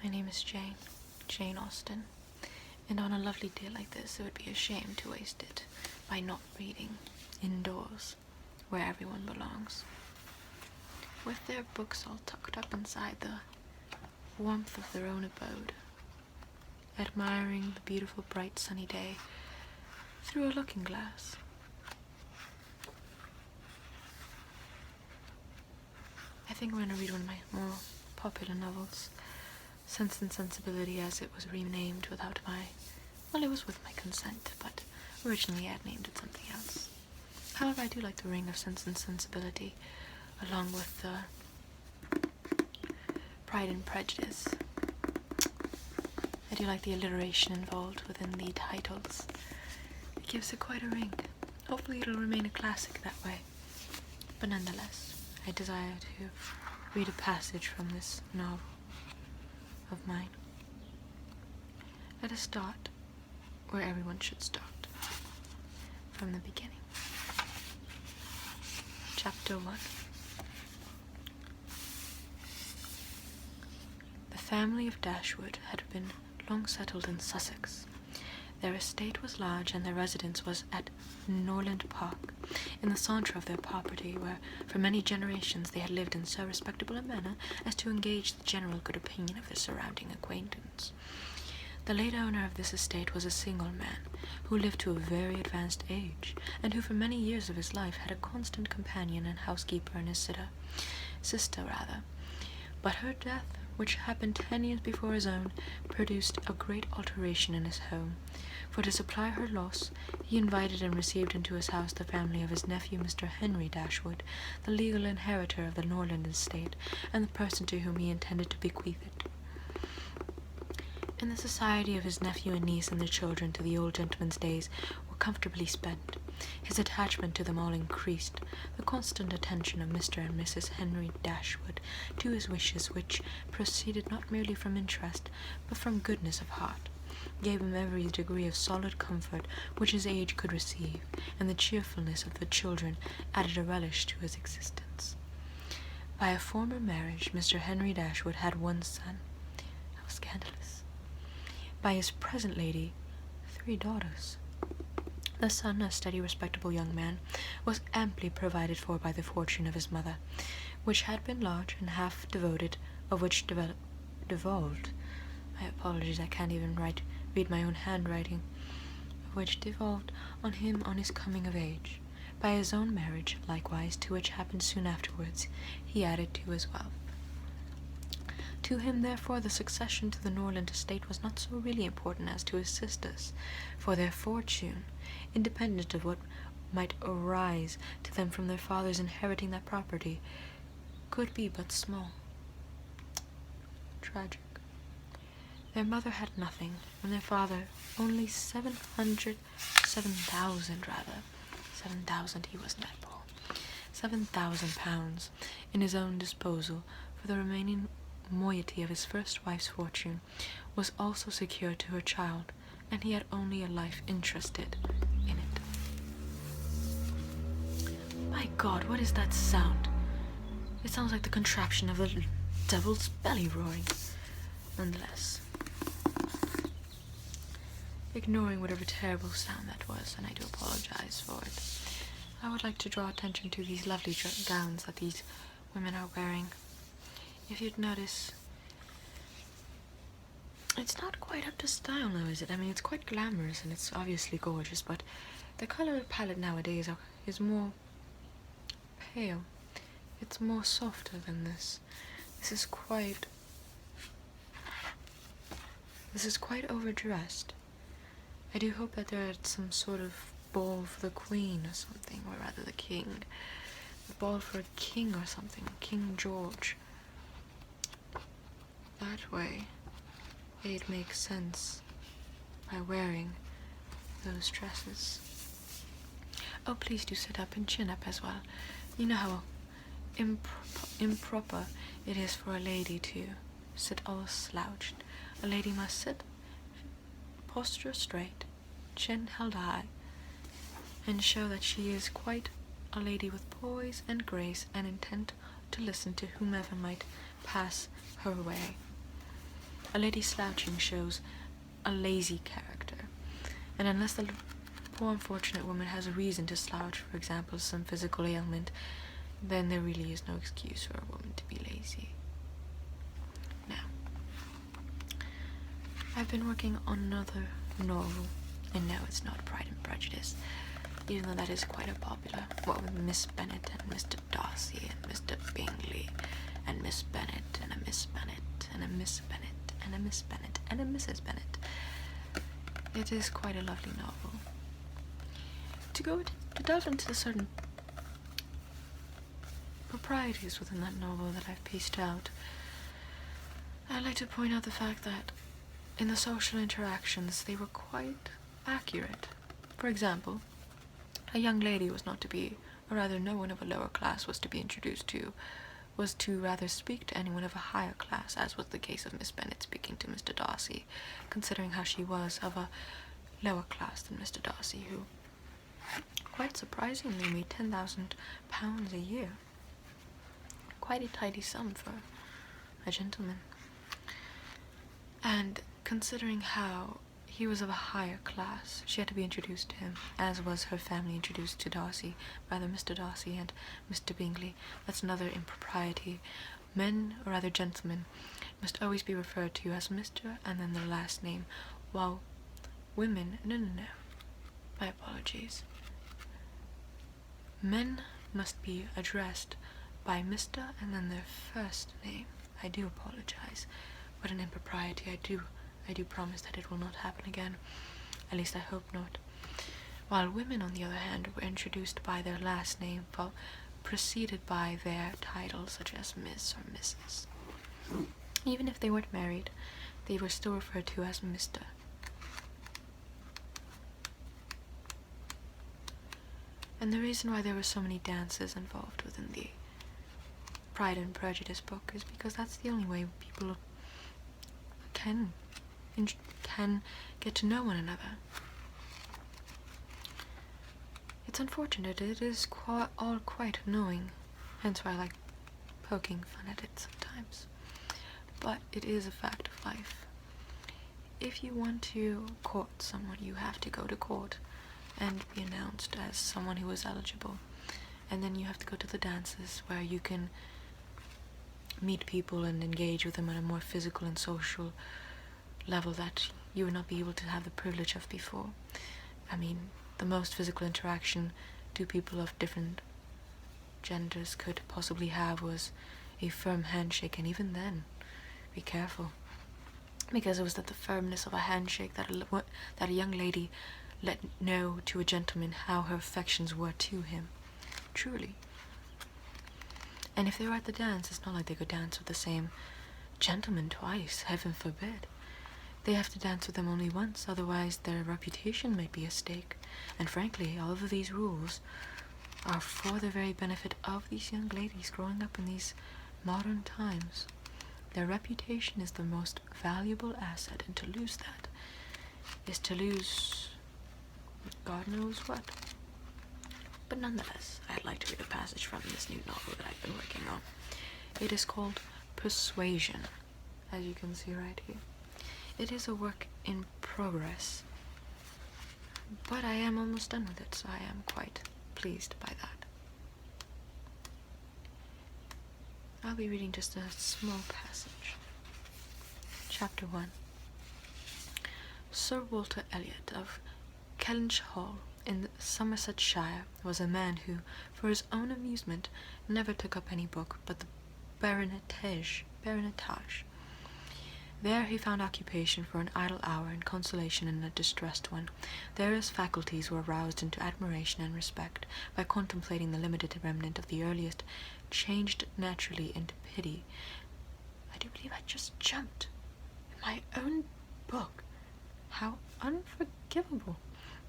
My name is Jane Austen, and on a lovely day like this, it would be a shame to waste it by not reading indoors, where everyone belongs, with their books all tucked up inside the warmth of their own abode, admiring the beautiful bright sunny day through a looking glass. I think I'm going to read one of my more popular novels, Sense and Sensibility, as it was renamed without my... well, it was with my consent, but originally I had named it something else. However, I do like the ring of Sense and Sensibility, along with the Pride and Prejudice. I do like the alliteration involved within the titles. It gives it quite a ring. Hopefully it'll remain a classic that way. But nonetheless, I desire to read a passage from this novel of mine. Let us start where everyone should start, from the beginning. Chapter 1. The family of Dashwood had been long settled in Sussex. Their estate was large, and their residence was at Norland Park, in the centre of their property, where for many generations they had lived in so respectable a manner as to engage the general good opinion of their surrounding acquaintance. The late owner of this estate was a single man, who lived to a very advanced age, and who for many years of his life had a constant companion and housekeeper in his sister. But her death, which happened 10 years before his own, produced a great alteration in his home. For to supply her loss, he invited and received into his house the family of his nephew Mr. Henry Dashwood, the legal inheritor of the Norland estate, and the person to whom he intended to bequeath it. In the society of his nephew and niece and their children to the old gentleman's days were comfortably spent. His attachment to them all increased. The constant attention of Mr. and Mrs. Henry Dashwood to his wishes, which proceeded not merely from interest, but from goodness of heart, gave him every degree of solid comfort which his age could receive, and the cheerfulness of the children added a relish to his existence. By a former marriage, Mr. Henry Dashwood had one son. How scandalous! By his present lady, 3 daughters. The son, a steady, respectable young man, was amply provided for by the fortune of his mother, which had been large and half devoted, of which devolved. My apologies, I can't even read my own handwriting. Of which devolved on him on his coming of age. By his own marriage, likewise, to which happened soon afterwards, he added to his wealth. To him, therefore, the succession to the Norland estate was not so really important as to his sisters, for their fortune, independent of what might arise to them from their fathers inheriting that property, could be but small. Tragic. Their mother had nothing, and their father only 7,000, he wasn't that poor, 7,000 pounds in his own disposal, for the remaining moiety of his first wife's fortune was also secured to her child, and he had only a life interested in it. My God, what is that sound? It sounds like the contraption of the devil's belly roaring. Nonetheless, ignoring whatever terrible sound that was, and I do apologize for it, I would like to draw attention to these lovely gowns that these women are wearing. If you'd notice, it's not quite up to style now, is it? I mean, it's quite glamorous and it's obviously gorgeous, but the color palette nowadays is more pale. It's more softer than this. This is quite overdressed. I do hope that they're at some sort of ball for the Queen or something, or rather the King. A ball for a king or something, King George. That way, they'd make sense by wearing those dresses. Oh, please do sit up and chin up as well. You know how improper it is for a lady to sit all slouched. A lady must sit, posture straight, chin held high, and show that she is quite a lady with poise and grace and intent to listen to whomever might pass her way. A lady slouching shows a lazy character, and unless the poor unfortunate woman has a reason to slouch, for example, some physical ailment, then there really is no excuse for a woman to be lazy. Now, I've been working on another novel, and no, it's not Pride and Prejudice, even though that is quite a popular, what with Miss Bennet and Mr. Darcy and Mr. Bingley and Miss Bennet and a Miss Bennet and a Miss Bennet and a Miss Bennet and a Mrs. Bennet. It is quite a lovely novel. To delve into certain proprieties within that novel that I've pieced out, I'd like to point out the fact that in the social interactions they were quite accurate. For example, a young lady was not to be, or rather no one of a lower class was to be introduced to, was to rather speak to anyone of a higher class, as was the case of Miss Bennet speaking to Mr. Darcy, considering how she was of a lower class than Mr. Darcy, who quite surprisingly made £10,000 a year. Quite a tidy sum for a gentleman. And considering how he was of a higher class, she had to be introduced to him, as was her family introduced to Darcy, rather Mr. Darcy and Mr. Bingley. That's another impropriety. Men, or rather gentlemen, must always be referred to as Mr. and then their last name, while women, no, my apologies. Men must be addressed by Mr. and then their first name. I do apologize. What an impropriety. I do promise that it will not happen again. At least I hope not. While women, on the other hand, were introduced by their last name, preceded by their titles such as Miss or Mrs. Even if they weren't married, they were still referred to as Mr. And the reason why there were so many dances involved within the Pride and Prejudice book is because that's the only way people can get to know one another. It's unfortunate, it is all quite annoying, hence why I like poking fun at it sometimes. But it is a fact of life. If you want to court someone, you have to go to court and be announced as someone who is eligible. And then you have to go to the dances where you can meet people and engage with them on a more physical and social level that you would not be able to have the privilege of before. I mean, the most physical interaction two people of different genders could possibly have was a firm handshake, and even then, be careful, because it was at the firmness of a handshake that a young lady let know to a gentleman how her affections were to him, truly. And if they were at the dance, it's not like they could dance with the same gentleman twice, heaven forbid. They have to dance with them only once, otherwise their reputation might be at stake. And frankly, all of these rules are for the very benefit of these young ladies growing up in these modern times. Their reputation is the most valuable asset, and to lose that is to lose God knows what. But nonetheless, I'd like to read a passage from this new novel that I've been working on. It is called Persuasion, as you can see right here. It is a work in progress, but I am almost done with it, so I am quite pleased by that. I'll be reading just a small passage. Chapter 1. Sir Walter Elliot of Kellynch Hall in Somersetshire was a man who, for his own amusement, never took up any book but the baronetage. There he found occupation for an idle hour and consolation in a distressed one. There his faculties were roused into admiration and respect by contemplating the limited remnant of the earliest, changed naturally into pity. I do believe I just jumped in my own book. How unforgivable.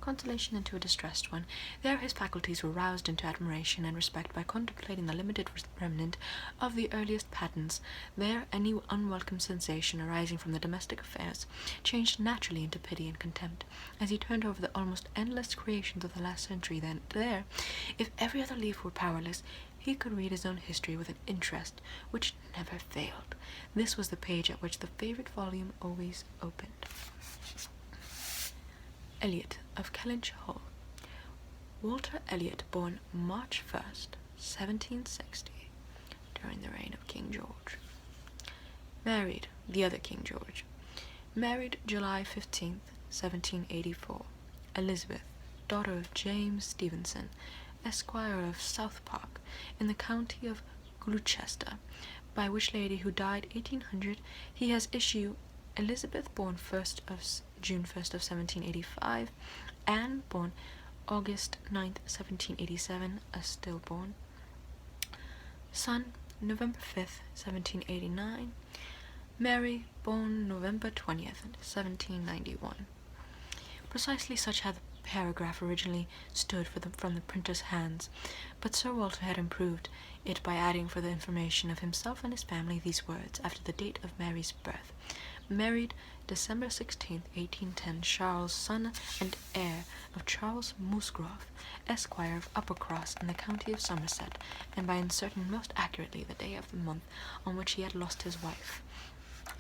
consolation into a distressed one. There his faculties were roused into admiration and respect by contemplating the limited remnant of the earliest patterns. There any unwelcome sensation arising from the domestic affairs changed naturally into pity and contempt, as he turned over the almost endless creations of the last century. Then there, if every other leaf were powerless, he could read his own history with an interest which never failed. This was the page at which the favourite volume always opened. Eliot of Kellynch Hall. Walter Eliot, born March 1st, 1760, during the reign of King George. Married, the other King George. Married July 15th, 1784. Elizabeth, daughter of James Stevenson, Esquire of Southpark, in the county of Gloucester, by which lady, who died 1800, he has issue Elizabeth, born June 1st of 1785, Anne, born August 9th, 1787, a stillborn. Son, November 5th, 1789. Mary, born November 20th, 1791. Precisely such had the paragraph originally stood from the printer's hands, but Sir Walter had improved it by adding, for the information of himself and his family, these words, after the date of Mary's birth: married December 16th, 1810, Charles, son and heir of Charles Musgrove, Esquire of Uppercross, in the county of Somerset, and by inserting most accurately the day of the month on which he had lost his wife.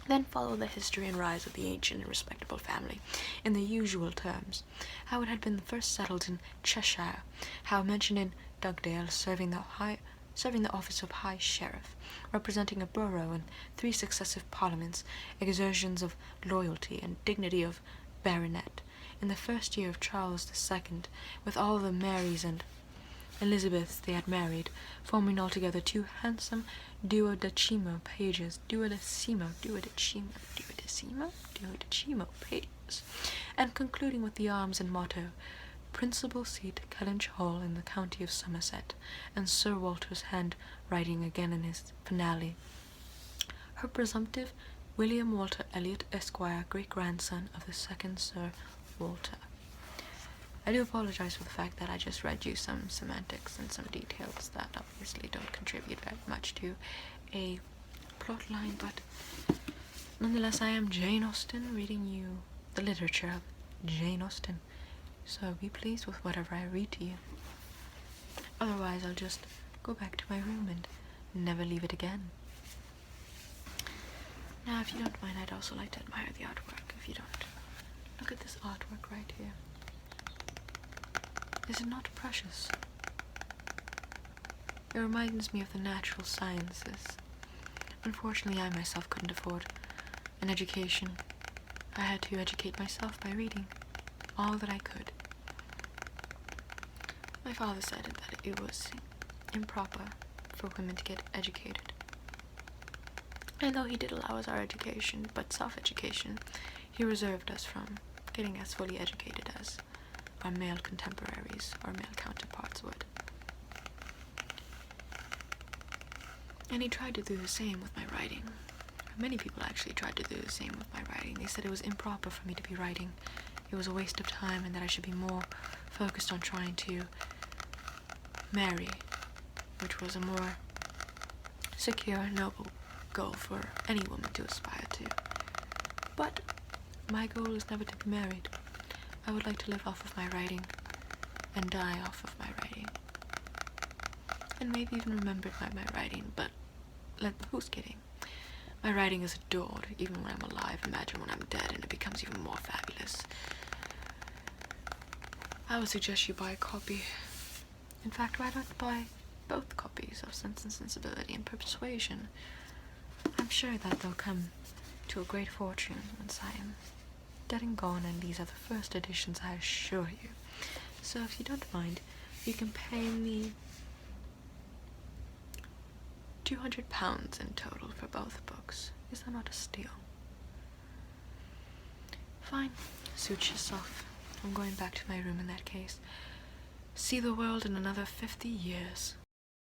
Then followed the history and rise of the ancient and respectable family, in the usual terms. How it had been first settled in Cheshire, how mentioned in Dugdale, serving the office of High Sheriff, representing a borough in 3 successive parliaments, exertions of loyalty and dignity of baronet, in the first year of Charles II, with all the Marys and Elizabeths they had married, forming altogether 2 handsome duodecimo pages, and concluding with the arms and motto, principal seat Kellynch Hall in the county of Somerset, and Sir Walter's hand writing again in his finale: her presumptive William Walter Eliot, Esquire, great-grandson of the second Sir Walter. I do apologize for the fact that I just read you some semantics and some details that obviously don't contribute very much to a plot line, but nonetheless I am Jane Austen, reading you the literature of Jane Austen, so be pleased with whatever I read to you. Otherwise I'll just go back to my room and never leave it again. Now, if you don't mind, I'd also like to admire the artwork, if you don't. Look at this artwork right here. Is it not precious? It reminds me of the natural sciences. Unfortunately, I myself couldn't afford an education. I had to educate myself by reading all that I could. My father said that it was improper for women to get educated. And though he did allow us our education, but self-education, he reserved us from getting as fully educated as our male contemporaries or male counterparts would. And he tried to do the same with my writing. Many people actually tried to do the same with my writing. They said it was improper for me to be writing. It was a waste of time, and that I should be more focused on trying to marry, which was a more secure and noble goal for any woman to aspire to. But my goal is never to be married. I would like to live off of my writing and die off of my writing, and maybe even remembered by my writing, but who's kidding? My writing is adored even when I'm alive. Imagine when I'm dead and it becomes even more fabulous. I would suggest you buy a copy. In fact, why not buy both copies of Sense and Sensibility and Persuasion? I'm sure that they'll come to a great fortune once I am dead and gone, and these are the first editions, I assure you. So if you don't mind, you can pay me £200 in total for both books. Is that not a steal? Fine, suit yourself. I'm going back to my room in that case. See the world in another 50 years.